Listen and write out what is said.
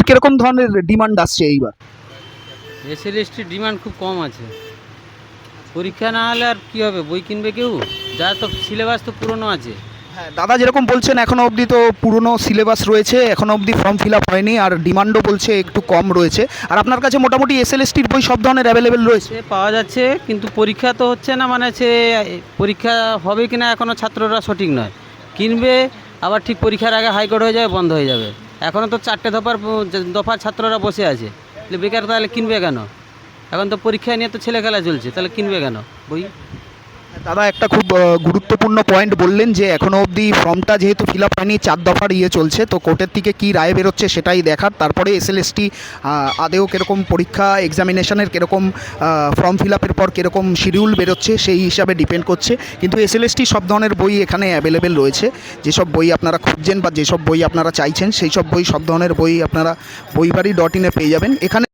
কীরকম ধরনের ডিমান্ড আসছে এইবার? এসএলএসটির ডিমান্ড খুব কম আছে। পরীক্ষা না হলে আর কী হবে, বই কিনবে কেউ? যা তো সিলেবাস তো পুরনো আছে। হ্যাঁ, দাদা যেরকম বলছেন এখনও অবধি তো পুরনো সিলেবাস রয়েছে, এখনও অবধি ফর্ম ফিল আপ হয়নি, আর ডিমান্ডও বলছে একটু কম রয়েছে। আর আপনার কাছে মোটামুটি এসএলএসটির বই সব ধরনের অ্যাভেলেবেল রয়েছে? সে পাওয়া যাচ্ছে, কিন্তু পরীক্ষা তো হচ্ছে না, মানে সে পরীক্ষা হবে কি না এখনও ছাত্ররা সঠিক নয়। কিনবে, আবার ঠিক পরীক্ষার আগে হাইকোর্ট হয়ে যাবে, বন্ধ হয়ে যাবে। এখনও তো 4টে দফার ছাত্ররা বসে আছে, তাহলে বেকার তাহলে কিনবে কেন? এখন তো পরীক্ষা নিয়ে তো ছেলে খেলা চলছে, তাহলে কিনবে কেন বই? দাদা একটা খুব গুরুত্বপূর্ণ পয়েন্ট বললেন যে এখনও অবধি ফর্মটা যেহেতু ফিল আপ হয়নি, 4 দফার চলছে, তো কোর্টের থেকে কী রায় বেরোচ্ছে সেটাই দেখার, তারপরে এসএলএসটি আদেও কীরকম পরীক্ষা এক্সামিনেশনের কীরকম ফর্ম ফিল আপের পর কীরকম শিডিউল বেরোচ্ছে সেই হিসাবে ডিপেন্ড করছে। কিন্তু এসএলএসটি সব ধরনের বই এখানে অ্যাভেলেবেল রয়েছে। যেসব বই আপনারা খুঁজছেন বা যেসব বই আপনারা চাইছেন সেই সব বই, সব ধরনের বই আপনারা বইবাড়ি.in পেয়ে যাবেন। এখানে